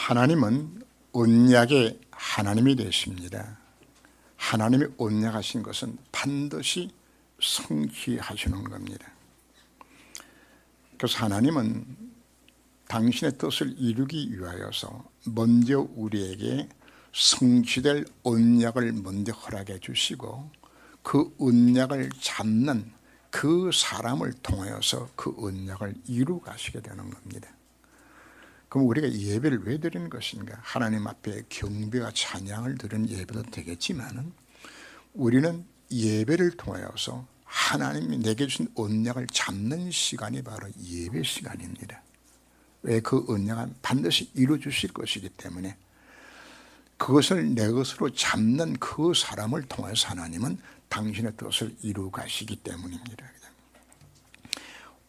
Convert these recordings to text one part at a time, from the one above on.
하나님은 언약의 하나님이 되십니다. 하나님이 언약하신 것은 반드시 성취하시는 겁니다. 그래서 하나님은 당신의 뜻을 이루기 위하여서 먼저 우리에게 성취될 언약을 먼저 허락해 주시고 그 언약을 잡는 그 사람을 통하여서 그 언약을 이루 가시게 되는 겁니다. 그럼 우리가 예배를 왜 드리는 것인가? 하나님 앞에 경배와 찬양을 드리는 예배도 되겠지만 우리는 예배를 통하여서 하나님이 내게 주신 언약을 잡는 시간이 바로 예배 시간입니다. 왜? 그 언약은 반드시 이루 주실 것이기 때문에 그것을 내 것으로 잡는 그 사람을 통해서 하나님은 당신의 뜻을 이루 가시기 때문입니다.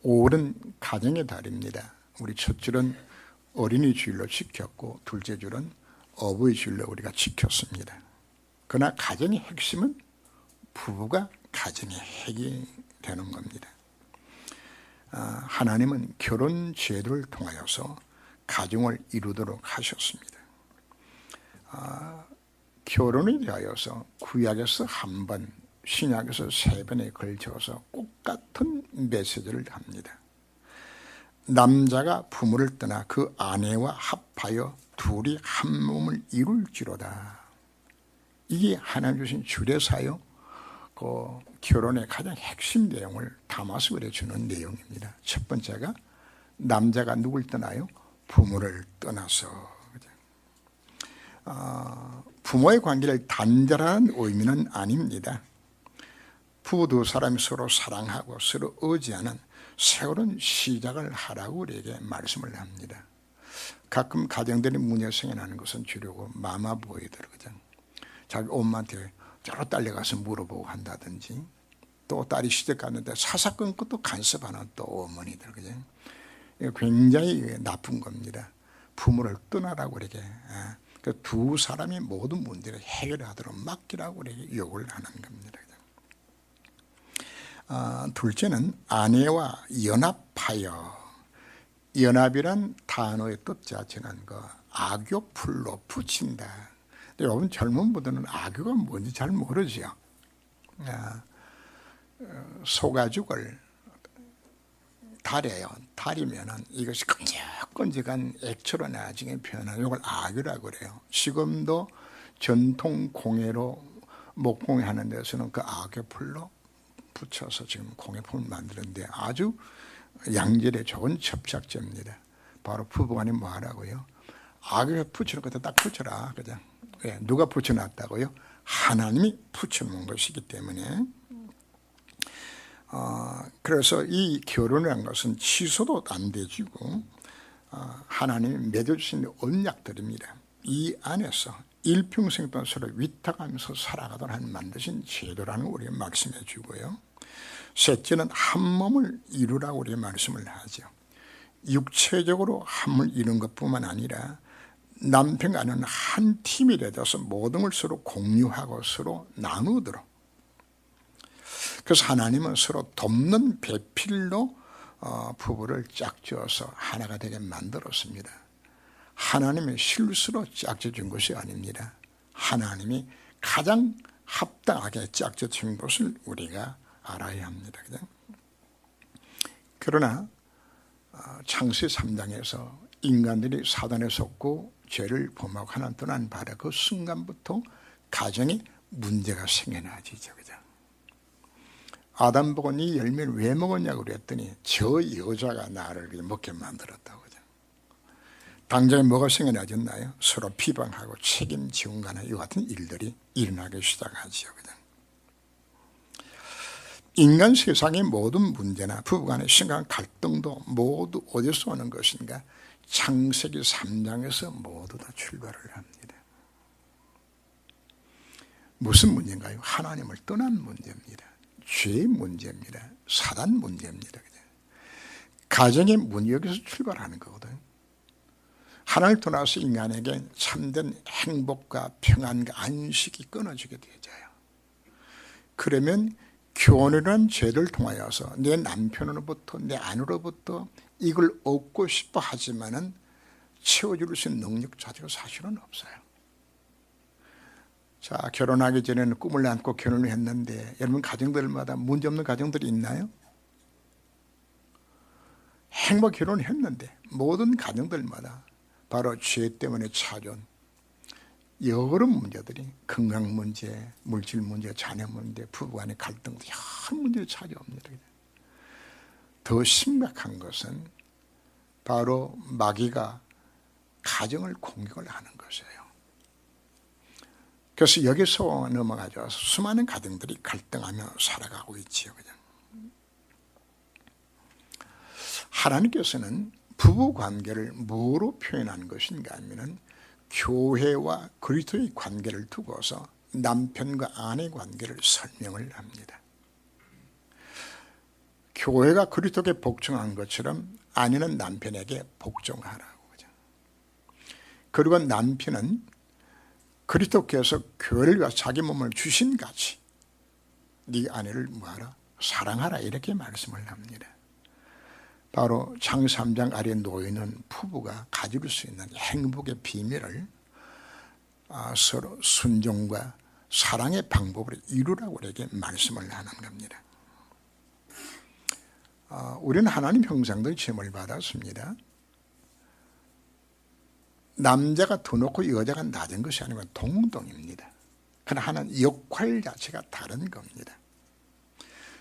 5월은 가정의 달입니다. 우리 첫 줄은 어린이 주일로 지켰고 둘째 줄은 어버이 주일로 우리가 지켰습니다. 그러나 가정의 핵심은 부부가 가정의 핵이 되는 겁니다. 하나님은 결혼 제도를 통하여서 가정을 이루도록 하셨습니다. 결혼에 대하여서 구약에서 한 번, 신약에서 3번에 걸쳐서 똑같은 메시지를 합니다. 남자가 부모를 떠나 그 아내와 합하여 둘이 한 몸을 이룰지로다. 이게 하나님 주신 주례사요. 그 결혼의 가장 핵심 내용을 담아서 그려주는 내용입니다. 첫 번째가 남자가 누굴 떠나요? 부모를 떠나서. 부모의 관계를 단절하는 의미는 아닙니다. 부부 두 사람이 서로 사랑하고 서로 의지하는 새로운 시작을 하라고 우리에게 말씀을 합니다. 가끔 가정들이 문제 생겨나는 것은 주려고 마마보이들 그냥 자기 엄마한테 저로 딸려가서 물어보고 한다든지 또 딸이 시집 갔는데 사사건건 또 간섭하는 또 어머니들 그냥 굉장히 나쁜 겁니다. 부모를 떠나라고 이렇게 그 두 사람이 모든 문제를 해결하도록 맡기라고 이렇게 요구를 하는 겁니다. 둘째는 아내와 연합하여. 연합이란 단어의 뜻 자체는 악교 풀로 붙인다. 근데 여러분 젊은 분들은 악교가 뭔지 잘 모르죠. 소가죽을 달여요. 달이면은 이것이 끈적끈적한 액체로 나중에 변하는 이걸 악유라고 그래요. 지금도 전통 공예로 목공예 하는 데서는 그 악유풀로 붙여서 지금 공예품을 만드는데 아주 양질의 좋은 접착제입니다. 바로 부부간에 뭐 하라고요? 악유 붙이는 것도 딱 붙여라. 그냥. 예, 누가 붙여놨다고요? 하나님이 붙여놓은 것이기 때문에 그래서 이 결혼이라는 것은 취소도 안 되지고 하나님이 맺어주신 언약들입니다. 이 안에서 일평생 동안 서로 위탁하면서 살아가도록 하는 만드신 제도라는 걸 우리가 말씀해 주고요. 셋째는 한 몸을 이루라고 우리가 말씀을 하죠. 육체적으로 한 몸을 이룬 것뿐만 아니라 남편과는 한 팀이 되어서 모든 걸 서로 공유하고 서로 나누도록. 그래서 하나님은 서로 돕는 배필로 부부를 짝지어서 하나가 되게 만들었습니다. 하나님의 실수로 짝져준 것이 아닙니다. 하나님이 가장 합당하게 짝져준 것을 우리가 알아야 합니다. 그러나 창세기 3장에서 인간들이 사단에 속고 죄를 범하고 하나님 떠난 바로 그 순간부터 가정에 문제가 생겨나지죠. 아담 보고 네 열매를 왜 먹었냐고 그랬더니 저 여자가 나를 먹게 만들었다고. 당장에 뭐가 생겨나졌나요? 서로 비방하고 책임지원가나 이와 같은 일들이 일어나기 시작하지요. 인간 세상의 모든 문제나 부부간의 심각한 갈등도 모두 어디서 오는 것인가? 창세기 3장에서 모두 다 출발을 합니다. 무슨 문제인가요? 하나님을 떠난 문제입니다. 죄의 문제입니다. 사단 문제입니다. 가정의 문이 여기서 출발하는 거거든요. 하나님을 떠나서 인간에게 참된 행복과 평안과 안식이 끊어지게 되어져요. 그러면 결혼이라는 죄를 통하여서 내 남편으로부터 내 아내로부터 이걸 얻고 싶어 하지만은 채워줄 수 있는 능력 자체가 사실은 없어요. 자, 결혼하기 전에는 꿈을 안고 결혼을 했는데 여러분 가정들마다 문제없는 가정들이 있나요? 행복 결혼을 했는데 모든 가정들마다 바로 죄 때문에 찾아온 여러 문제들이 건강 문제, 물질 문제, 자녀 문제, 부부간의 갈등 여러 문제를 찾아옵니다. 더 심각한 것은 바로 마귀가 가정을 공격을 하는 것이에요. 그래서 여기서 넘어가서 수많은 가정들이 갈등하며 살아가고 있지요. 그냥. 하나님께서는 부부 관계를 뭐로 표현한 것인가 하면은 교회와 그리스도의 관계를 두고서 남편과 아내 관계를 설명을 합니다. 교회가 그리스도께 복종한 것처럼 아내는 남편에게 복종하라고. 그리고 남편은 그리스도께서 교회를 위해 자기 몸을 주신 같이 네 아내를 뭐하라? 사랑하라 이렇게 말씀을 합니다. 바로 창 3장 아래 놓이는 부부가 가질 수 있는 행복의 비밀을 서로 순종과 사랑의 방법으로 이루라고 이렇게 말씀을 하는 겁니다. 우리는 하나님 형상의 죄를 받았습니다. 남자가 더 높고 여자가 낮은 것이 아니면 동등입니다. 그러나 하나는 역할 자체가 다른 겁니다.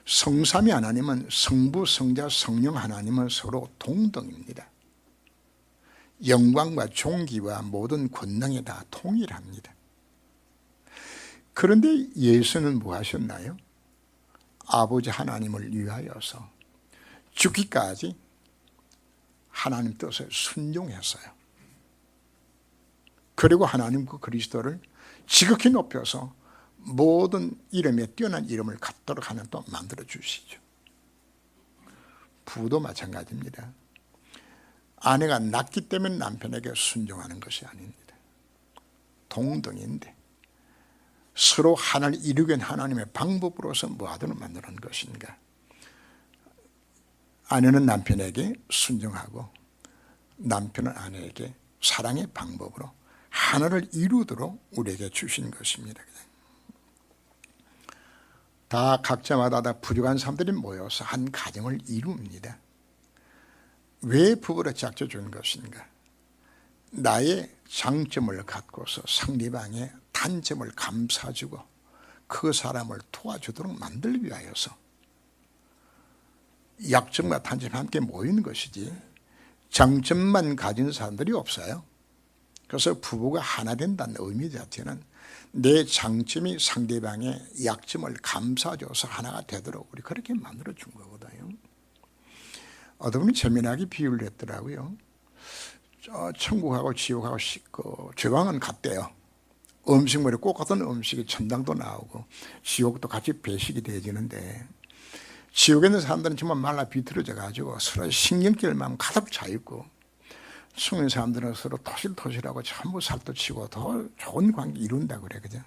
성삼위 하나님은 성부, 성자, 성령 하나님은 서로 동등입니다. 영광과 존귀와 모든 권능이 다 통일합니다. 그런데 예수는 뭐 하셨나요? 아버지 하나님을 위하여서 죽기까지 하나님 뜻에 순종했어요. 그리고 하나님 그 그리스도를 지극히 높여서 모든 이름에 뛰어난 이름을 갖도록 하는 또 만들어 주시죠. 부도 마찬가지입니다. 아내가 낳기 때문에 남편에게 순종하는 것이 아닙니다. 동등인데 서로 하나를 이루게 한 하나님의 방법으로서 뭐하도록 만드는 것인가. 아내는 남편에게 순종하고 남편은 아내에게 사랑의 방법으로 하나를 이루도록 우리에게 주신 것입니다. 다 각자마다 다 부족한 사람들이 모여서 한 가정을 이룹니다. 왜 부부를 짝져 준 것인가? 나의 장점을 갖고서 상대방의 단점을 감싸주고 그 사람을 도와주도록 만들기 위하여서 약점과 단점이 함께 모이는 것이지 장점만 가진 사람들이 없어요. 그래서 부부가 하나 된다는 의미 자체는 내 장점이 상대방의 약점을 감싸줘서 하나가 되도록 우리 그렇게 만들어 준 거거든요. 어떤 분이 재미나게 비유를 했더라고요. 천국하고 지옥하고 죄방은 같대요. 음식물이 꼭 같은 음식이 천당도 나오고 지옥도 같이 배식이 되어지는데 지옥에 있는 사람들은 정말 말라 비틀어져 가지고 서로 신경질만 가득 차 있고 성인 사람들은 서로 토실토실하고 전부 살도 치고 더 좋은 관계 이룬다 그래, 그죠?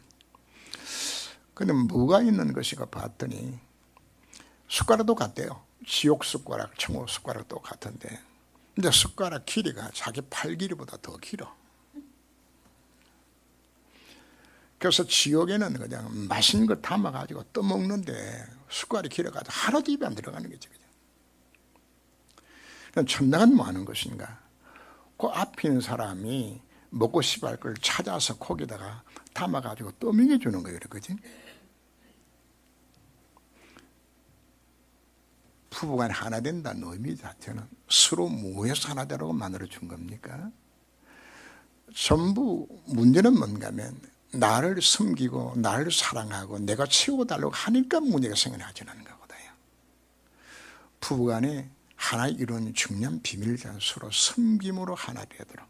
근데 뭐가 있는 것인가 봤더니 숟가락도 같대요. 지옥 숟가락, 천국 숟가락도 같은데 근데 숟가락 길이가 자기 팔 길이보다 더 길어. 그래서 지옥에는 그냥 맛있는 거 담아가지고 떠먹는데 숟가락이 길어가지고 하나도 입에 안 들어가는 거지. 그냥 천당은 뭐 하는 것인가? 그 앞에 있는 사람이 먹고 싶어할 걸 찾아서 거기다가 담아가지고 떠먹여 주는 거예요. 그지? 부부간 하나 된다는 의미 자체는 서로 모여서 하나 되라고 만들어 준 겁니까? 전부 문제는 뭔가 하면 나를 섬기고 나를 사랑하고 내가 채워달라고 하니까 문제가 생겨나지 않는 거거든요. 부부간에 하나 이루는 중요한 비밀자는 서로 섬김으로 하나 되도록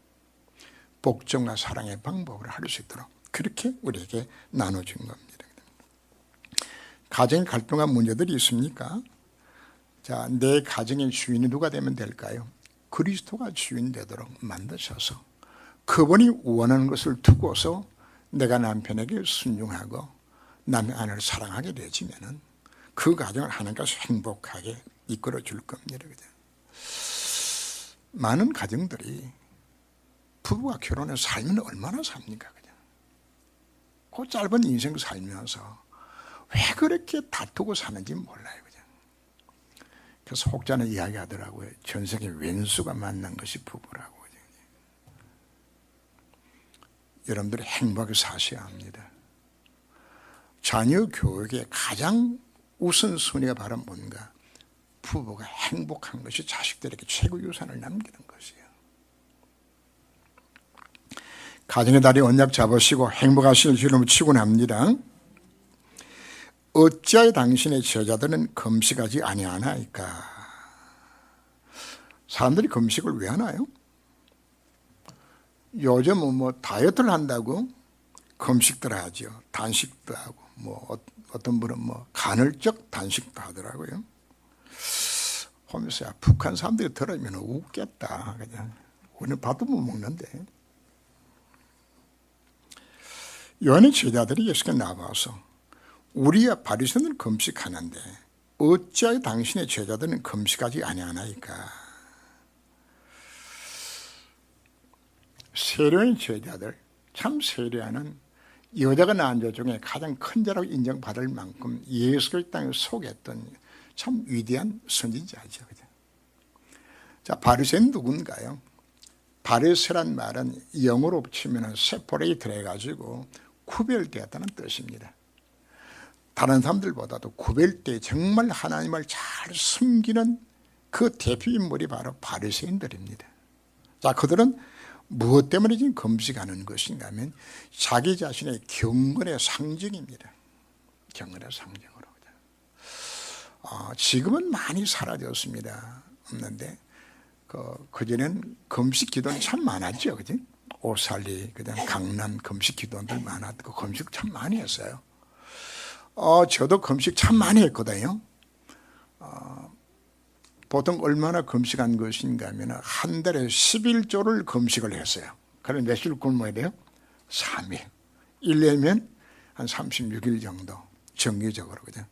복종과 사랑의 방법을 할 수 있도록 그렇게 우리에게 나눠준 겁니다. 가정의 갈등과 문제들이 있습니까? 자, 내 가정의 주인이 누가 되면 될까요? 그리스도가 주인 되도록 만드셔서 그분이 원하는 것을 두고서 내가 남편에게 순종하고 남의 아내를 사랑하게 되지면은 그 가정을 하나님께서 행복하게 이끌어 줄 겁니다. 많은 가정들이 부부가 결혼해서 살면 얼마나 삽니까? 그냥 그 짧은 인생 살면서 왜 그렇게 다투고 사는지 몰라요. 그냥. 그래서 혹자는 이야기하더라고요. 전 세계 왼수가 만난 것이 부부라고. 여러분들이 행복하게 사셔야 합니다. 자녀 교육의 가장 우선순위가 바로 뭔가? 부부가 행복한 것이 자식들에게 최고 유산을 남기는 것이에요. 가정의 다리 언약 잡으시고 행복하실 주름을 축원합니다. 어찌하여 당신의 제자들은 금식하지 아니하나이까? 사람들이 금식을 왜 하나요? 요즘은 뭐 다이어트를 한다고 금식들 하죠. 단식도 하고 뭐 어떤 분은 뭐 간헐적 단식도 하더라고요. 보면서 북한 사람들이 들으면 웃겠다. 그냥 우리는 밥도 못 먹는데. 요한의 제자들이 예수께 나와서 우리야 바리새인은 금식하는데 어찌하여 당신의 제자들은 금식하지 아니하나이까? 세례의 제자들, 참 세례하는 여자가 낳은 자 중에 가장 큰 자라고 인정받을 만큼 예수를 땅에 속였던 참 위대한 선지자죠. 자, 바리새인 누군가요? 바리새란 말은 영어로 치면 세퍼레이트 해가지고 구별되었다는 뜻입니다. 다른 사람들보다도 구별돼 정말 하나님을 잘 숨기는 그 대표 인물이 바로 바리새인들입니다. 자, 그들은 무엇 때문에 지금 금식하는 것인가 하면 자기 자신의 경건의 상징입니다. 경건의 상징으로. 지금은 많이 사라졌습니다. 없는데 그전에는 금식 기도는 참 많았죠. 그지? 오살리, 그다음 강남 금식 기도들 많았고 금식 참 많이 했어요. 저도 금식 참 많이 했거든요. 보통 얼마나 금식한 것인가 하면 한 달에 11조를 금식을 했어요. 그럼 며칠 굶어야 돼요? 3일. 1년이면 한 36일 정도 정기적으로. 그냥.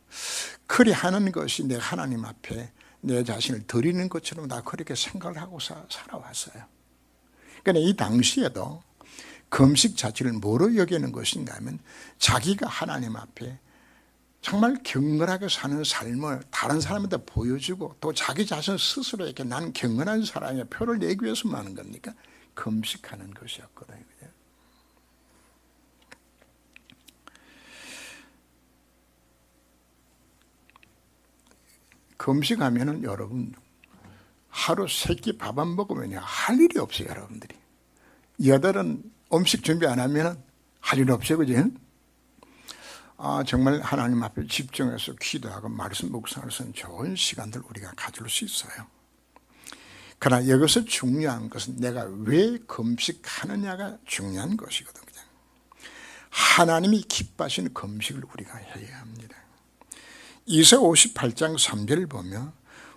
그리 하는 것이 내 하나님 앞에 내 자신을 드리는 것처럼 나 그렇게 생각을 하고 살아왔어요. 그러니까 이 당시에도 금식 자체를 뭐로 여기는 것인가 하면 자기가 하나님 앞에 정말 경건하게 사는 삶을 다른 사람한테 보여주고 또 자기 자신 스스로에게 난 경건한 사람의 표를 내기 위해서만 하는 겁니까? 금식하는 것이었거든요. 금식하면은 여러분 하루 3끼 밥 안 먹으면 할 일이 없어요. 여러분들이 여덟은 음식 준비 안 하면은 할 일 없어요. 그죠? 정말 하나님 앞에 집중해서 기도하고 말씀 묵상을 하는 좋은 시간들 우리가 가질 수 있어요. 그러나 여기서 중요한 것은 내가 왜 금식하느냐가 중요한 것이거든요. 하나님이 기뻐하시는 금식을 우리가 해야 합니다. 이사 58장 3절을 보면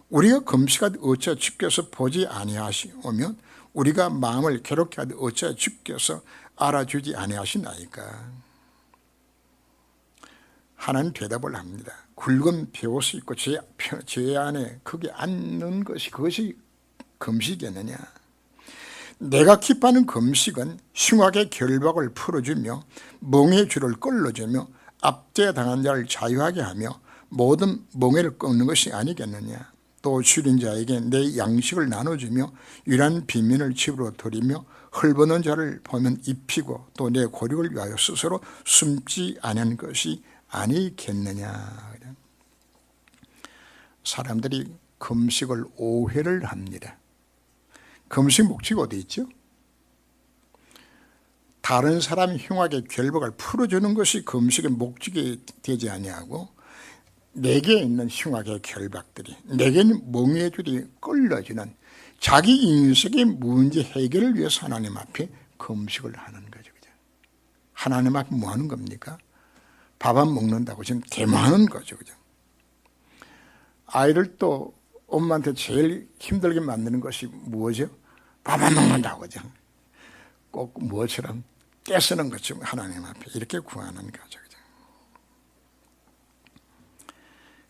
우리가 금식하되 어찌하여 주께서 보지 아니하시오며 우리가 마음을 괴롭게 하되 어찌하여 주께서 알아주지 아니하시나이까. 하나님 대답을 합니다. 굵은 벼옷이 있고 제 안에 거기 앉는 것이 그것이 금식이었느냐. 내가 기뻐하는 금식은 흉악의 결박을 풀어주며 멍의 줄을 끌어주며 압제당한 자를 자유하게 하며 모든 멍에를 꺾는 것이 아니겠느냐. 또 줄인 자에게 내 양식을 나눠주며 유일한 빈민을 집으로 들이며 헐벗는 자를 보면 입히고 또 내 고륙을 위하여 스스로 숨지 않은 것이 아니겠느냐. 사람들이 금식을 오해를 합니다. 금식 목적이 어디 있죠? 다른 사람이 흉악의 결박을 풀어주는 것이 금식의 목적이 되지 아니하고 내게 있는 흉악의 결박들이 내게 있는 멍에의 줄이 끌려지는 자기 인생의 문제 해결을 위해서 하나님 앞에 금식을 하는 거죠. 하나님 앞에 뭐 하는 겁니까? 밥 안 먹는다고 지금 대모하는 거죠. 그죠? 아이를 또 엄마한테 제일 힘들게 만드는 것이 무엇이요? 밥 안 먹는다고. 그죠? 꼭 무엇처럼 떼쓰는 것처럼 하나님 앞에 이렇게 구하는 거죠. 그죠?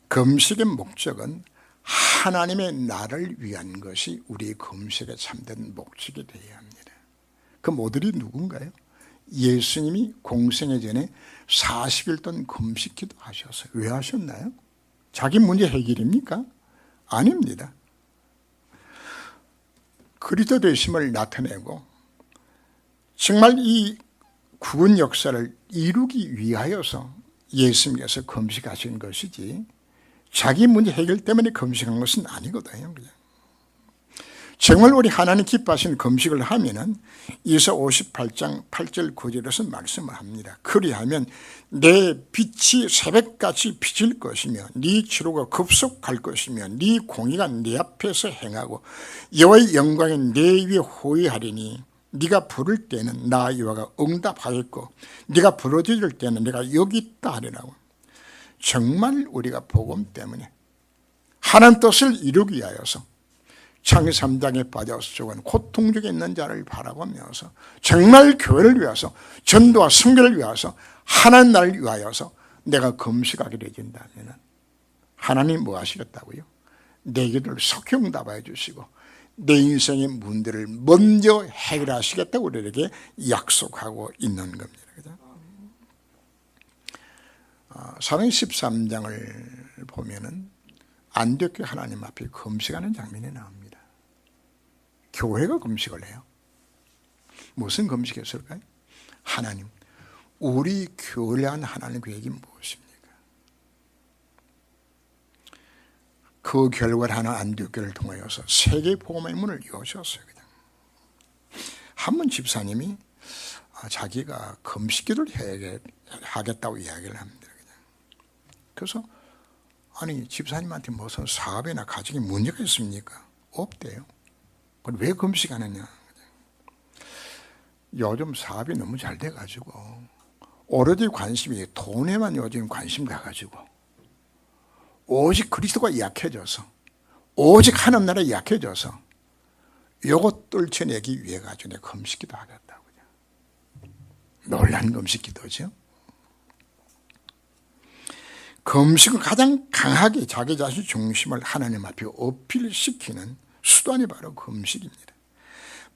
금식의 목적은 하나님의 나를 위한 것이 우리 금식의 참된 목적이 되어야 합니다. 그 모델이 누군가요? 예수님이 공생애 전에 40일 동안 금식 기도하셨어요. 왜 하셨나요? 자기 문제 해결입니까? 아닙니다. 그리스도 되심을 나타내고 정말 이 구원 역사를 이루기 위하여서 예수님께서 금식하신 것이지 자기 문제 해결 때문에 금식한 것은 아니거든요. 정말 우리 하나님 기뻐하시는 금식을 하면은 이사 58장 8절 9절에서 말씀을 합니다. 그리하면 내 빛이 새벽같이 비칠 것이며 네 치료가 급속할 것이며 네 공의가 네 앞에서 행하고 여호와의 영광이 내 위에 호위하리니 네가 부를 때는 나 여호와가 응답하였고 네가 부르짖을 때는 내가 여기 있다 하리라고. 정말 우리가 복음 때문에 하나님 뜻을 이루기 위하여서 창세 3장에 빠져 죽은 고통 중에 있는 자를 바라보면서 정말 교회를 위해서 전도와 성결을 위해서 하나님 나라를 위하여서 내가 금식하게 되어진다면 하나님 뭐 하시겠다고요? 내 기도를 속히 응답해 주시고 내 인생의 문제를 먼저 해결하시겠다고 우리에게 약속하고 있는 겁니다. 사도행 13장을 보면은 안디옥 하나님 앞에 금식하는 장면이 나옵니다. 교회가 금식을 해요. 무슨 금식했을까요? 하나님, 우리 교회를 위한 하나님 계획이 무엇입니까? 그 결과를 하는 안디옥 교회를 통하여서 세계 복음의 문을 여셨어요. 한 번 집사님이 자기가 금식기도를 하겠다고 이야기를 합니다. 그래서 아니 집사님한테 무슨 사업이나 가정에 문제가 있습니까? 없대요. 그럼 왜 금식하느냐? 요즘 사업이 너무 잘 돼가지고 오로지 관심이 돈에만 요즘 관심 가가지고 오직 그리스도가 약해져서 오직 하나님 나라에 약해져서 요거 떨쳐내기 위해 가지고 내가 금식기도 하겠다고요. 놀란 금식기도죠. 금식은 가장 강하게 자기 자신 중심을 하나님 앞에 어필시키는 수단이 바로 금식입니다.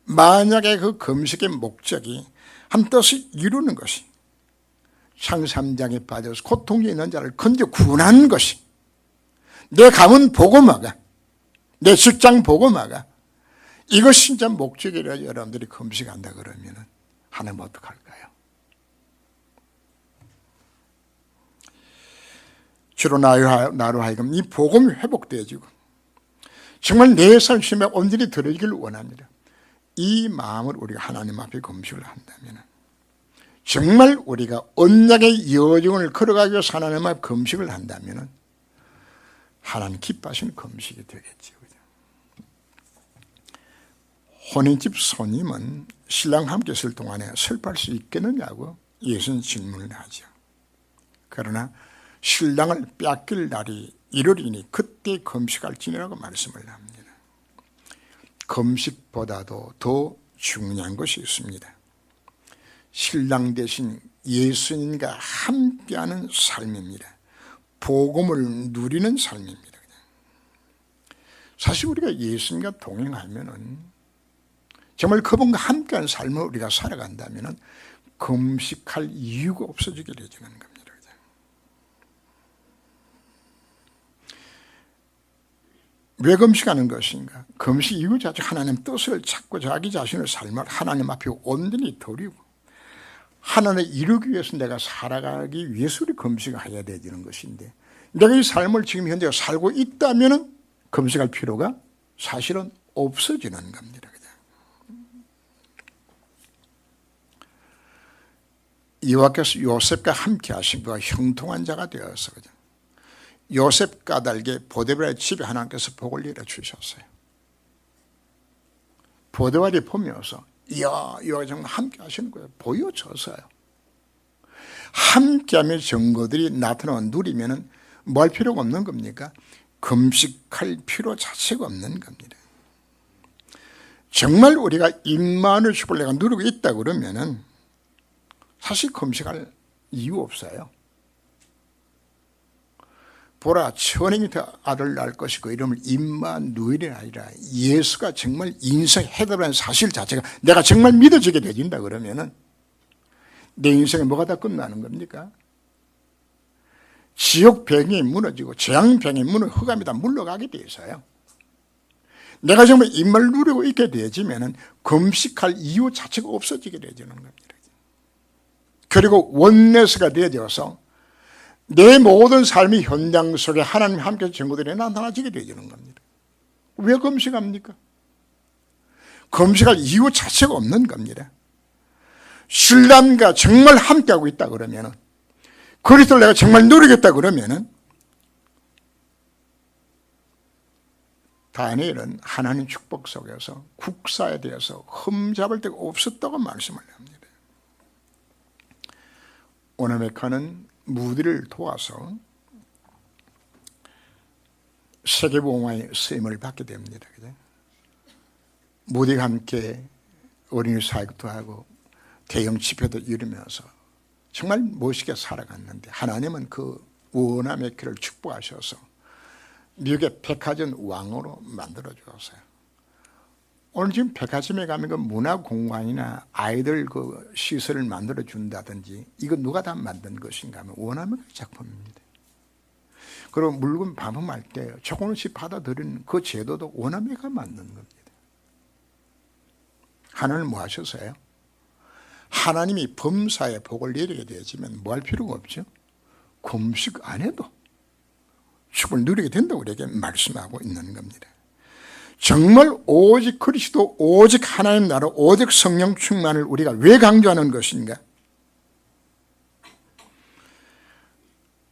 만약에 그 금식의 목적이 한 뜻을 이루는 것이 창세 3장에 빠져서 고통에 있는 자를 건져 구원하는 것이 내 가문 복음화가 내 직장 복음화가 이것이 진짜 목적이라 여러분들이 금식한다 그러면 하나님 어떡할까요? 주로 나로 하여금 이 복음이 회복되어지고 정말 내 삶에 온전히 들어지기를 원합니다. 이 마음을 우리가 하나님 앞에 금식을 한다면 정말 우리가 언약의 여정을 걸어가기 위해서 하나님 앞에 금식을 한다면 하나님 기뻐하시는 금식이 되겠죠. 혼인집 손님은 신랑 함께 있을 동안에 슬퍼할 수 있겠느냐고 예수는 질문을 하죠. 그러나 신랑을 뺏길 날이 이르리니 그때 금식할지니라고 말씀을 합니다. 금식보다도 더 중요한 것이 있습니다. 신랑 대신 예수님과 함께하는 삶입니다. 복음을 누리는 삶입니다. 사실 우리가 예수님과 동행하면은 정말 그분과 함께하는 삶을 우리가 살아간다면은 금식할 이유가 없어지게 되는 겁니다. 왜 금식하는 것인가? 금식 이유 자체 하나님 뜻을 찾고 자기 자신의 삶을 하나님 앞에 온전히 드리고 하나님을 이루기 위해서 내가 살아가기 위해서 우리 금식을 해야 되는 것인데 내가 이 삶을 지금 현재 살고 있다면 금식할 필요가 사실은 없어지는 겁니다. 여호와께서 요셉과 함께 하신 그가 형통한 자가 되어서 요셉 까닭에 보디발의 집에 하나님께서 복을 내려주셨어요. 보디발이 보면서 이야 여호와 정말 함께 하시는 거예요. 보여줬어요. 함께하며 증거들이 나타나고 누리면 뭐 할 필요가 없는 겁니까? 금식할 필요 자체가 없는 겁니다. 정말 우리가 임마누엘 축복을 내가 누리고 있다 그러면은 사실 금식할 이유 없어요. 보라 천행이 더 아들 낳을 것이고 이름을 임마누엘이 아니라 예수가 정말 인생 해답이라는 사실 자체가 내가 정말 믿어지게 되진다 그러면은 내 인생에 뭐가 다 끝나는 겁니까? 지옥 병이 무너지고 재앙 병이 흑암이 다 물러가게 돼 있어요. 내가 정말 입을 누리고 있게 되어지면은 금식할 이유 자체가 없어지게 되어지는 겁니다. 그리고 원내스가 되어져서 내 모든 삶의 현장 속에 하나님 함께 증거들이 나타나지게 되어지는 겁니다. 왜 금식합니까? 금식할 이유 자체가 없는 겁니다. 신랑과 정말 함께하고 있다 그러면은 그리스도를 내가 정말 누리겠다 그러면은 다니엘은 하나님 축복 속에서 국사에 대해서 흠잡을 데가 없었다고 말씀을 합니다. 오나메카는 무디를 도와서 세계복음화의 쓰임을 받게 됩니다. 무디가 함께 어린이 사역도 하고 대형 집회도 이루면서 정말 멋있게 살아갔는데 하나님은 그 오나메카를 축복하셔서 미국의 백화점 왕으로 만들어 주었어요. 오늘 지금 백화점에 가면 그 문화공간이나 아이들 그 시설을 만들어 준다든지 이거 누가 다 만든 것인가 하면 오나메카 작품입니다. 그리고 물건 반품할 때 조금씩 받아들이는 그 제도도 오나메카가 만든 겁니다. 하나님 뭐 하셨어요? 하나님이 범사에 복을 내리게 되어지면 뭐 할 필요가 없죠? 금식 안 해도 축복을 누리게 된다고 우리에게 말씀하고 있는 겁니다. 정말 오직 그리스도, 오직 하나님 나라, 오직 성령 충만을 우리가 왜 강조하는 것인가?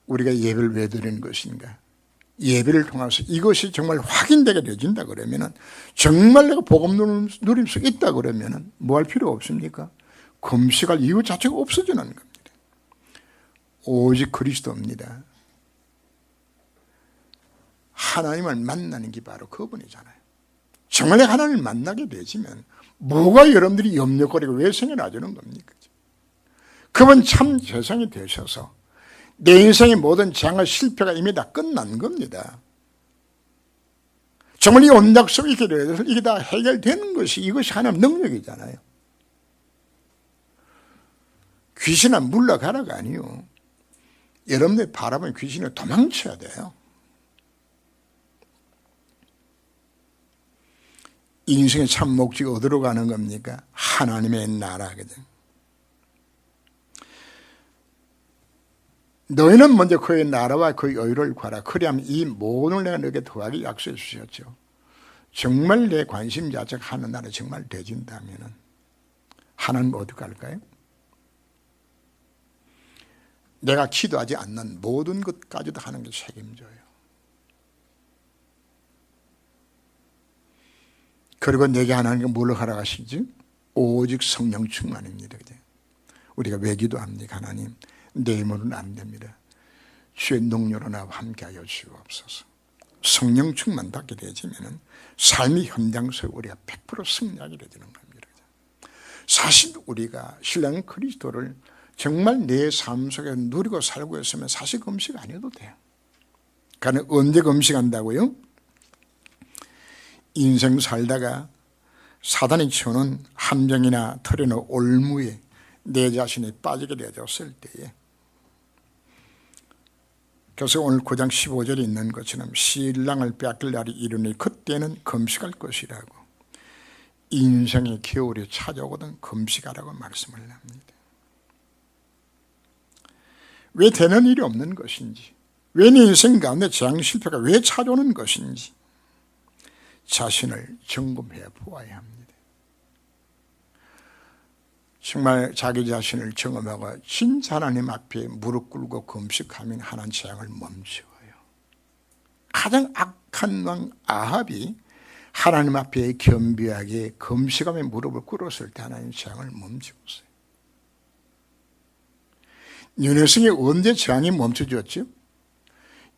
우리가 예배를 왜 드리는 것인가? 예배를 통해서 이것이 정말 확인되게 되어진다 그러면은 정말 내가 복음 누릴 수 있다 그러면은 뭐 할 필요 없습니까? 금식할 이유 자체가 없어지는 겁니다. 오직 그리스도입니다. 하나님을 만나는 게 바로 그분이잖아요. 정말 하나님을 만나게 되지면 뭐가 여러분들이 염려거리고 왜 생겨나주는 겁니까? 그분 참 세상이 되셔서 내 인생의 모든 재앙과 실패가 이미 다 끝난 겁니다. 정말 이 언약 속에 있게 되어서 이게 다 해결되는 것이 이것이 하나님 능력이잖아요. 귀신은 물러가라가 아니요. 여러분들이 바라보는 귀신을 도망쳐야 돼요. 인생의 참 목적이 어디로 가는 겁니까? 하나님의 나라거든. 너희는 먼저 그의 나라와 그의 의를 구하라. 그리하면 이 모든 내가 너에게 더하게 약속해 주셨죠. 정말 내 관심 자체가 하는 나라 정말 되진다면 하나님 어디 갈까요? 내가 기도하지 않는 모든 것까지도 하는 게 책임져요. 그리고 내게 하나님께 뭘 허락하시지? 오직 성령 충만입니다. 우리가 왜 기도합니까? 하나님 내 힘으로는 안 됩니다. 주의 능력으로 나와 함께하여 주옵소서. 성령 충만 받게 되어지면 삶의 현장 속에 우리가 100% 승리하게 되는 겁니다. 사실 우리가 신랑 그리스도를 정말 내 삶 속에 누리고 살고 있으면 사실 금식 안 해도 돼요. 그러니까 언제 금식한다고요? 인생 살다가 사단이 치우는 함정이나 털이나 올무에 내 자신이 빠지게 되었을 때에, 그래서 오늘 9장 15절에 있는 것처럼 신랑을 빼앗길 날이 이르니 그때는 금식할 것이라고, 인생의 겨울이 찾아오거든 금식하라고 말씀을 합니다. 왜 되는 일이 없는 것인지, 왜 내 인생 가운데 재앙 실패가 왜 찾아오는 것인지 자신을 점검해 보아야 합니다. 정말 자기 자신을 점검하고 진짜 하나님 앞에 무릎 꿇고 금식하면 하나님 재앙을 멈추어요. 가장 악한 왕 아합이 하나님 앞에 겸비하게 금식하며 무릎을 꿇었을 때 하나님 재앙을 멈추었어요. 니느웨성이 언제 재앙이 멈춰졌죠?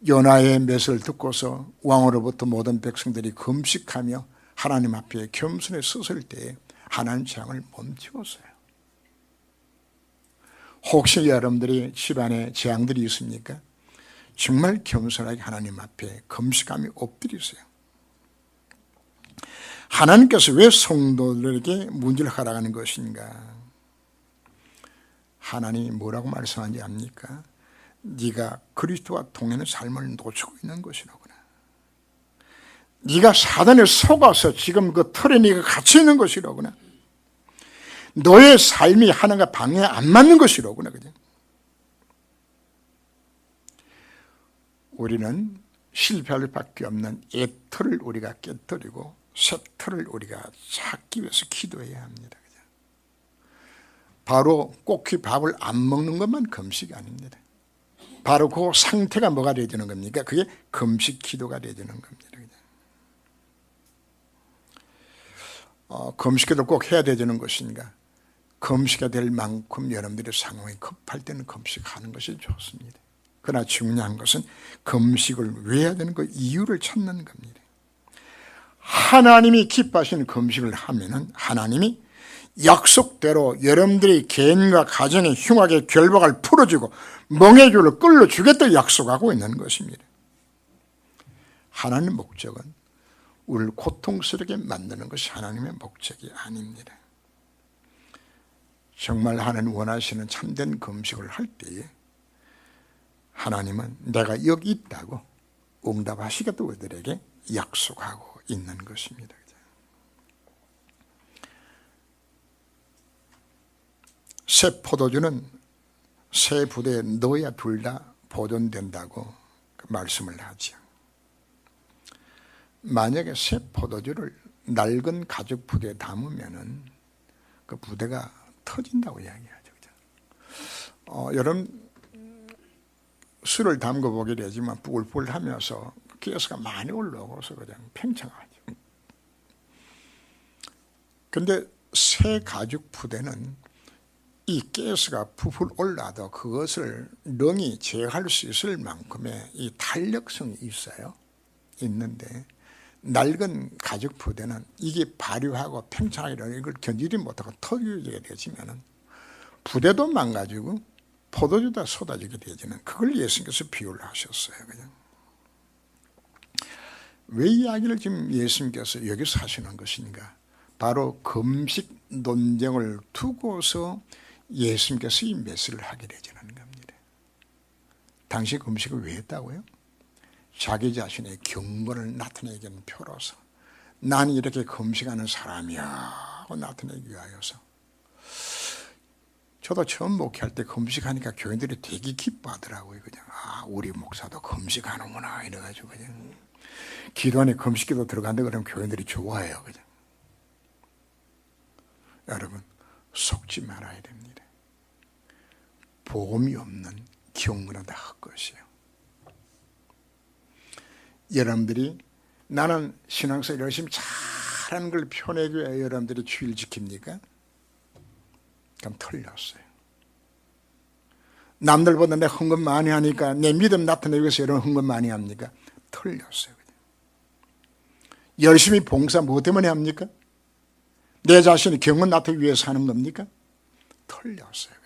요나의 맷을 듣고서 왕으로부터 모든 백성들이 금식하며 하나님 앞에 겸손히 섰을 때 하나님 재앙을 멈추었어요. 혹시 여러분들이 집안에 재앙들이 있습니까? 정말 겸손하게 하나님 앞에 금식하며 엎드리세요. 하나님께서 왜 성도들에게 문제를 허락하는 것인가? 하나님이 뭐라고 말씀하는지 압니까? 네가 그리스도와 동행하는 삶을 놓치고 있는 것이라구나. 네가 사단에 속아서 지금 그 틀에 네가 갇혀 있는 것이라구나. 너의 삶이 하나님과 방향에 안 맞는 것이라구나. 그죠? 우리는 실패할 수밖에 없는 옛 틀을 우리가 깨뜨리고 새 틀을 우리가 찾기 위해서 기도해야 합니다. 그죠? 바로 꼭히 밥을 안 먹는 것만 금식이 아닙니다. 바로 그 상태가 뭐가 되어지는 겁니까? 그게 금식 기도가 되어지는 겁니다. 금식기도 꼭 해야 되는 것인가? 금식이 될 만큼 여러분들의 상황이 급할 때는 금식하는 것이 좋습니다. 그러나 중요한 것은 금식을 왜 해야 되는 그 이유를 찾는 겁니다. 하나님이 기뻐하시는 금식을 하면은 하나님이 약속대로 여러분들의 개인과 가정의 흉악의 결박을 풀어주고 멍해줄을 끌어주겠다고 약속하고 있는 것입니다. 하나님의 목적은 우리를 고통스럽게 만드는 것이 하나님의 목적이 아닙니다. 정말 하나님 원하시는 참된 금식을 할 때에 하나님은 내가 여기 있다고 응답하시겠다고 우리들에게 약속하고 있는 것입니다. 새 포도주는 새 부대에 넣어야 둘 다 보존된다고 말씀을 하죠. 만약에 새 포도주를 낡은 가죽 부대에 담으면은 그 부대가 터진다고 이야기하죠. 여러분 술을 담궈 보게 되지만 뿔뿔 하면서 가스가 많이 올라오고서 그냥 팽창하죠. 근데 새 가죽 부대는 이 가스가 부풀 올라도 그것을 능히 제어할 수 있을 만큼의 이 탄력성이 있어요. 있는데 낡은 가죽 부대는 이게 발효하고 팽창하기로 이걸 견디지 못하고 터지게 되지면은 부대도 망가지고 포도주도 쏟아지게 되지는 그걸 예수님께서 비유를 하셨어요. 그냥 왜 이야기를 지금 예수님께서 여기서 하시는 것인가? 바로 금식 논쟁을 두고서 예수님께서 이 메시지를 하게 되지는 겁니다. 당시 금식을 왜 했다고요? 자기 자신의 경건을 나타내기 위한 표로서 나는 이렇게 금식하는 사람이야 하고 나타내기 위하여서. 저도 처음 목회할 때 금식하니까 교인들이 되게 기뻐하더라고요. 그냥 우리 목사도 금식하는구나 이래가지고 그냥 기도 안에 금식기도 들어간다 그러면 교인들이 좋아해요. 그냥. 여러분 속지 말아야 됩니다. 복음이 없는 경건은 다 헛것이에요. 여러분들이 나는 신앙생활 열심히 잘하는 걸 표내기 위해 여러분들이 주의를 지킵니까? 그럼 틀렸어요. 남들보다 내 헌금 많이 하니까 내 믿음 나타내기 위해서 여러분 헌금 많이 합니까? 틀렸어요. 열심히 봉사 뭐 때문에 합니까? 내 자신이 경건 나타내기 위해서 하는 겁니까? 틀렸어요.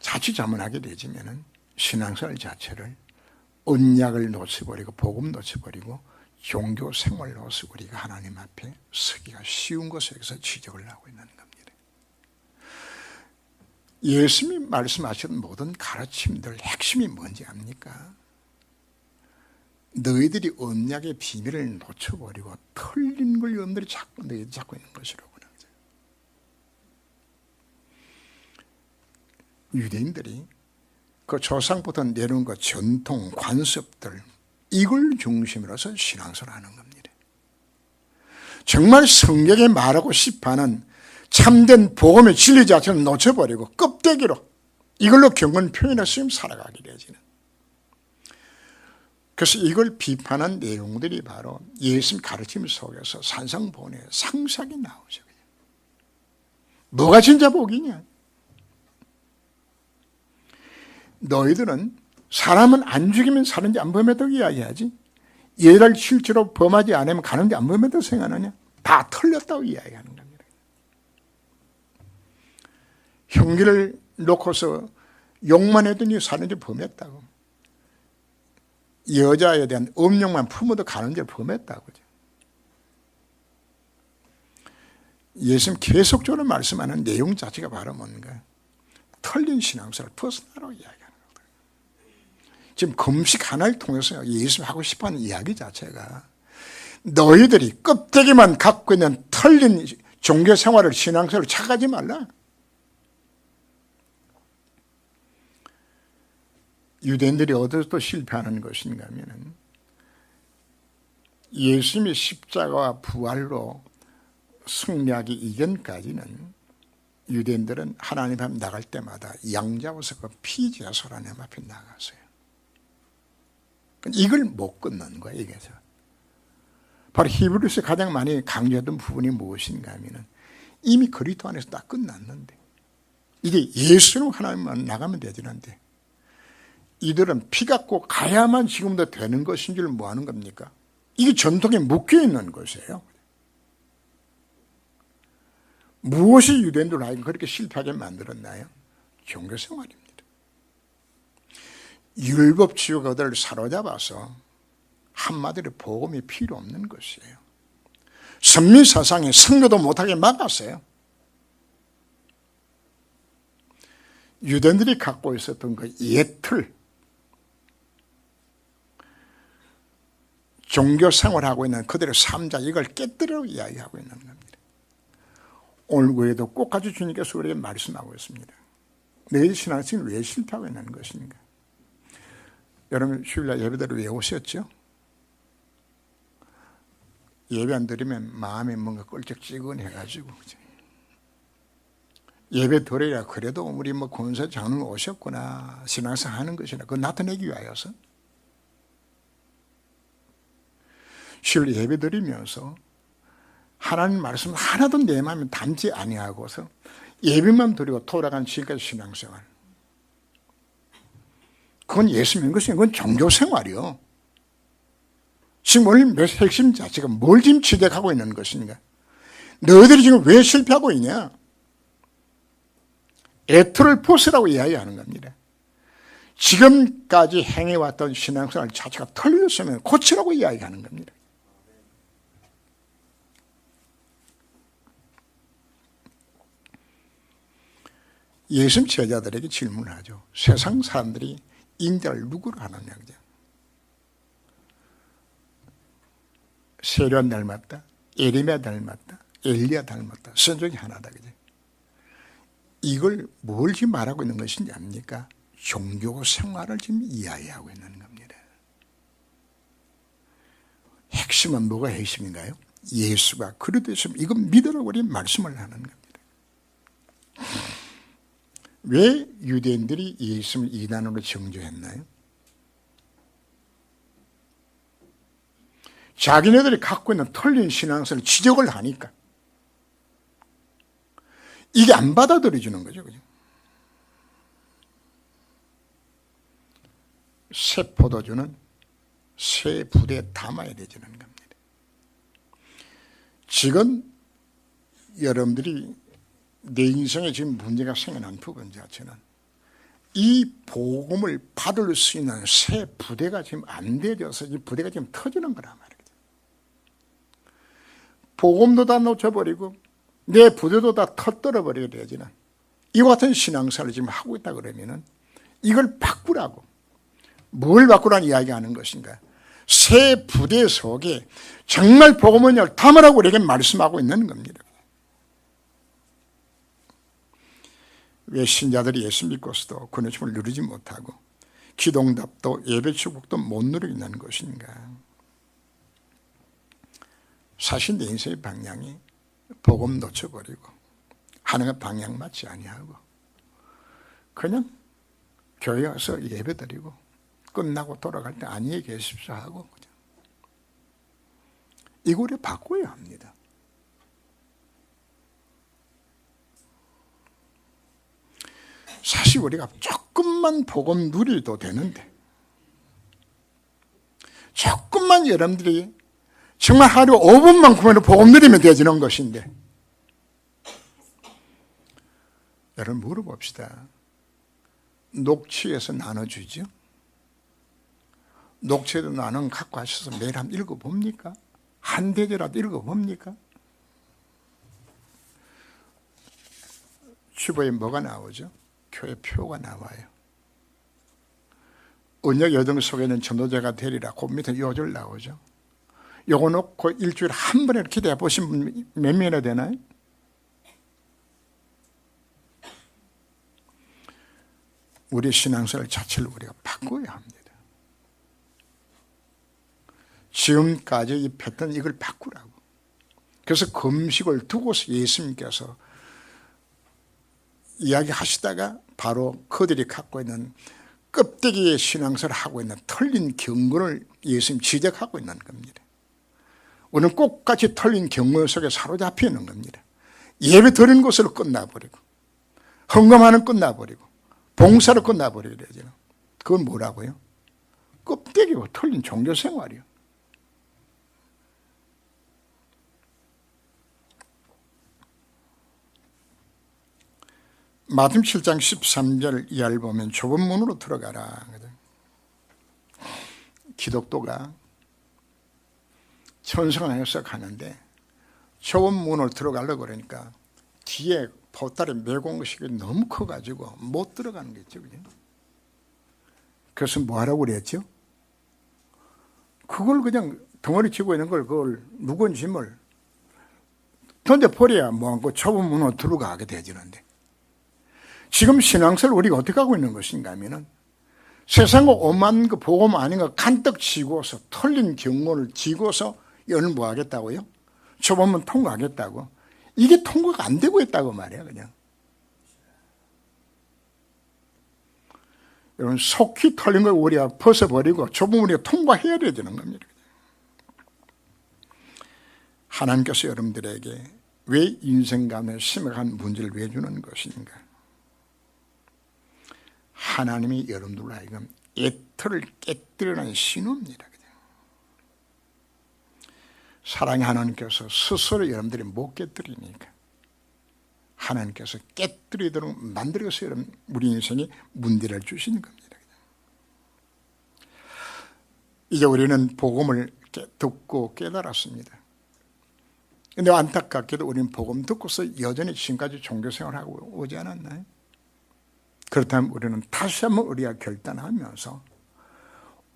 자칫자문하게 되지면은 신앙생활 자체를 언약을 놓쳐버리고 복음 놓쳐버리고 종교 생활로서 우리가 하나님 앞에 서기가 쉬운 것에서 지적을 하고 있는 겁니다. 예수님이 말씀하신 모든 가르침들 핵심이 뭔지 압니까? 너희들이 언약의 비밀을 놓쳐버리고 틀린 걸 여러분들이 너희들이 잡고 있는 것이라고. 유대인들이 그 조상부터 내려온 그 전통, 관습들 이걸 중심으로서 신앙생활을 하는 겁니다. 정말 성경에 말하고 싶어하는 참된 복음의 진리 자체를 놓쳐버리고 껍데기로 이걸로 경건 표현해서 살아가게 되어지는. 그래서 이걸 비판한 내용들이 바로 예수님 가르침 속에서 산상보훈의 상세하게 나오죠. 뭐가 진짜 복이냐? 너희들은 사람은 안 죽이면 사는지 안 범했다고 이야기하지. 얘를 실제로 범하지 않으면 가는지 안 범했다고 생각하느냐? 다 틀렸다고 이야기하는 겁니다. 형기를 놓고서 욕만 했더니 사는지 범했다고. 여자에 대한 음욕만 품어도 가는 줄 범했다고. 예수님 계속적으로 말씀하는 내용 자체가 바로 뭔가 틀린 신앙생활을 벗어나라고 이야기하는 거예요. 지금 금식 하나를 통해서 예수님 하고 싶어하는 이야기 자체가 너희들이 껍데기만 갖고 있는 틀린 종교생활을 신앙생활을 착하지 말라. 유대인들이 어디서 또 실패하는 것인가 하면 예수님이 십자가와 부활로 승리하기 이전까지는 유대인들은 하나님 앞에 나갈 때마다 양 잡아서 그 피제사로 하나님 앞에 나갔어요. 이걸 못 끊는 거예요. 이게 바로 히브리서에 가장 많이 강조했던 부분이 무엇인가 하면 이미 그리스도 안에서 다 끝났는데 이게 예수로 하나님만 나가면 되지는데 이들은 피 갖고 가야만 지금도 되는 것인 줄 뭐 하는 겁니까? 이게 전통에 묶여 있는 것이에요. 무엇이 유대인들을 그렇게 실패하게 만들었나요? 종교생활입니다. 율법주의가 그들을 사로잡아서 한마디로 복음이 필요 없는 것이에요. 선민사상에 선교도 못하게 막았어요. 유대인들이 갖고 있었던 그 옛틀, 종교생활하고 있는 그들의 삶자 이걸 깨뜨리라고 이야기하고 있는 겁니다. 오늘 외에도 꼭같이 주님께서 우리에게 말씀하고 있습니다. 너희 신앙생활 왜 실패하고 있는 것인가? 여러분 주일날 예배대로 왜 오셨죠? 예배 안 드리면 마음에 뭔가 껄쩍지근해가지고 예배 드려야 그래도 우리 권사 장로님 오셨구나 신앙생활 하는 것이나 그거 나타내기 위하여서 주일 예배 드리면서 하나님 말씀 하나도 내 마음에 담지 아니하고서 예배만 드리고 돌아간 지금까지 신앙생활 그건 예수 믿는 것이 그건 종교생활이요. 지금 오늘 핵심 자체가 뭘 지금 지적하고 있는 것인가? 너희들이 지금 왜 실패하고 있냐? 애틀을 벗으라고 이야기하는 겁니다. 지금까지 행해왔던 신앙생활 자체가 틀렸으면 고치라고 이야기하는 겁니다. 예수님 제자들에게 질문하죠. 세상 사람들이 인자를 누구로 하느냐. 세례 닮았다, 에레미야 닮았다, 엘리야 닮았다. 선종이 하나다. 그죠? 이걸 뭘 지금 말하고 있는 것인지 압니까? 종교 생활을 지금 이야기하고 있는 겁니다. 핵심은 뭐가 핵심인가요? 예수가 그리스도였으면 이건 믿으라고 우리 말씀을 하는 겁니다. 왜 유대인들이 예수를 이단으로 정죄했나요? 자기네들이 갖고 있는 틀린 신앙생활을 지적을 하니까 이게 안 받아들여주는 거죠. 그죠? 새 포도주는 새 부대에 담아야 되는 겁니다. 지금 여러분들이 내 인생에 지금 문제가 생겨난 부분 자체는 이 복음을 받을 수 있는 새 부대가 지금 안 되어서 이 부대가 지금 터지는 거란 말이에요. 복음도 다 놓쳐버리고 내 부대도 다 터뜨려버리게 되지는 이와 같은 신앙생활을 지금 하고 있다 그러면은 이걸 바꾸라고. 뭘 바꾸라는 이야기하는 것인가? 새 부대 속에 정말 복음을 담으라고 우리에게 말씀하고 있는 겁니다. 왜 신자들이 예수 믿고서도 구원의 누리지 못하고 기도응답도 예배 축복도 못 누리고 있는 것인가? 사실 내 인생의 방향이 복음 놓쳐버리고 하나님의 방향 맞지 아니하고 그냥 교회 와서 예배 드리고 끝나고 돌아갈 때 안녕히 계십시오 하고 이거를 바꿔야 합니다. 사실 우리가 조금만 복음 누리도 되는데 조금만 여러분들이 정말 하루 5분만큼이라도 복음 누리면 되지는 것인데, 여러분 물어봅시다. 녹취해서 나눠주죠? 녹취해도 나는 갖고 하셔서 매일 한번 읽어봅니까? 한 대제라도 읽어봅니까? 주보에 뭐가 나오죠? 교회 표가 나와요. 언약 여정 속에는 전도자가 되리라. 그 밑에 요절 나오죠. 요거 놓고 일주일에 한 번에 기도해 보신 분 몇 명이나 되나요? 우리 신앙생활 자체를 우리가 바꿔야 합니다. 지금까지 이 패턴 이걸 바꾸라고. 그래서 금식을 두고서 예수님께서 이야기하시다가 바로 그들이 갖고 있는 껍데기의 신앙생활을 하고 있는 털린 경건을 예수님 지적하고 있는 겁니다. 우리는 꽃같이 털린 경건 속에 사로잡혀 있는 겁니다. 예배 드리는 것으로 끝나버리고, 헌금하는 끝나버리고, 봉사로 끝나버리게 되죠. 그건 뭐라고요? 껍데기고 털린 종교생활이요. 마태복음 7장 13절 이하를 보면 좁은 문으로 들어가라. 기독도가 천성안에서 가는데 좁은 문으로 들어가려고 그러니까 뒤에 보따리 메고 온 것이 너무 커가지고 못 들어가는 게 있죠. 그래서 뭐 하라고 그랬죠? 그걸 그냥 덩어리 치고 있는 걸, 그걸 무거운 짐을 던져버려야 뭐하고 좁은 문으로 들어가게 되지는데, 지금 신앙생활 우리가 어떻게 하고 있는 것인가 하면은 세상과 오만 그 복음 아닌 거 간떡 쥐고서 털린 경고를 쥐고서 연을 뭐 하겠다고요? 좁은 문 통과하겠다고. 이게 통과가 안 되고 있다고 말이야. 그냥 여러분, 속히 털린 걸 우리가 벗어버리고 좁은 우리가 통과해야 되는 겁니다. 하나님께서 여러분들에게 왜 인생 가운데 심각한 문제를 왜 주는 것인가? 하나님이 여러분들로 하여금 애터를 깨뜨리는 신호입니다. 사랑의 하나님께서 스스로 여러분들이 못 깨뜨리니까 하나님께서 깨뜨리도록 만들어서 여러분 우리 인생에 문제를 주시는 겁니다. 이제 우리는 복음을 듣고 깨달았습니다. 그런데 안타깝게도 우리는 복음 듣고서 여전히 지금까지 종교생활하고 오지 않았나요? 그렇다면 우리는 다시 한번 우리가 결단하면서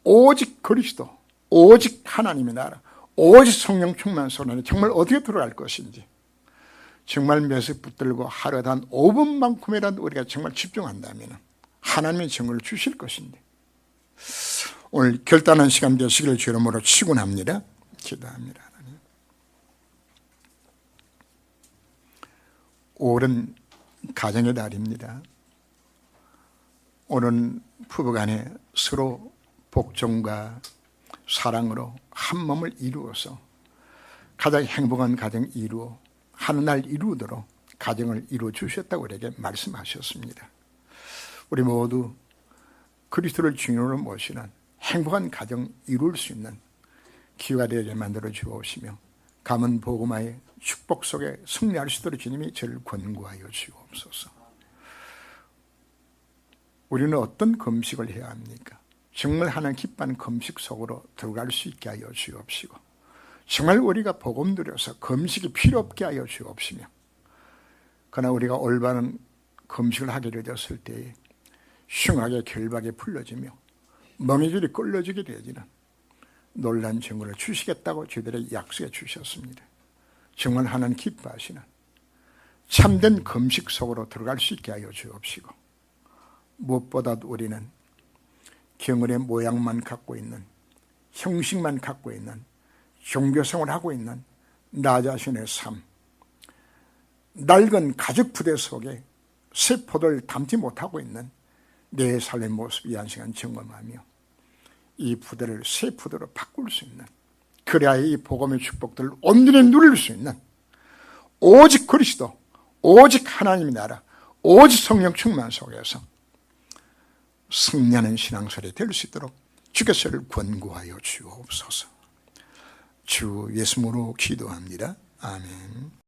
오직 그리스도, 오직 하나님의 나라, 오직 성령 충만 속에 정말 어떻게 들어갈 것인지, 정말 몇을 붙들고 하루에 단 5분만큼이라도 우리가 정말 집중한다면 하나님의 정을 주실 것인데, 오늘 결단한 시간 되시기를 주 이름으로 축원합니다. 기도합니다. 하나님, 오랜 가정의 달입니다. 오늘 부부간에 서로 복종과 사랑으로 한 몸을 이루어서 가장 행복한 가정 이루어 하늘날 이루도록 가정을 이루어 주셨다고 우리에게 말씀하셨습니다. 우리 모두 그리스도를 주인으로 모시는 행복한 가정 이룰 수 있는 기회가 되게 만들어 주옵시며, 가문 복음화의 축복 속에 승리할 수 있도록 주님이 저를 권고하여 주옵소서. 우리는 어떤 금식을 해야 합니까? 정말 하나님 기뻐하는 금식 속으로 들어갈 수 있게 하여 주옵시고, 정말 우리가 복음 들여서 금식이 필요 없게 하여 주옵시며, 그러나 우리가 올바른 금식을 하게 되었을 때에 흉하게 결박에 풀려지며 멍에줄이 끌려지게 되지는 놀란 증거를 주시겠다고 저희들의 약속해 주셨습니다. 정말 하나님 기뻐하시는 참된 금식 속으로 들어갈 수 있게 하여 주옵시고, 무엇보다도 우리는 경건의 모양만 갖고 있는, 형식만 갖고 있는, 종교생활을 하고 있는 나 자신의 삶, 낡은 가족 부대 속에 세포들 담지 못하고 있는 내 삶의 모습이 한 시간 점검하며 이 부대를 새 부대로 바꿀 수 있는, 그래야 이 복음의 축복들을 온전히 누릴 수 있는 오직 그리스도, 오직 하나님의 나라, 오직 성령 충만 속에서 승리하는 신앙생활이 될 수 있도록 주께서 저를 권고하여 주옵소서. 주 예수님으로 기도합니다. 아멘.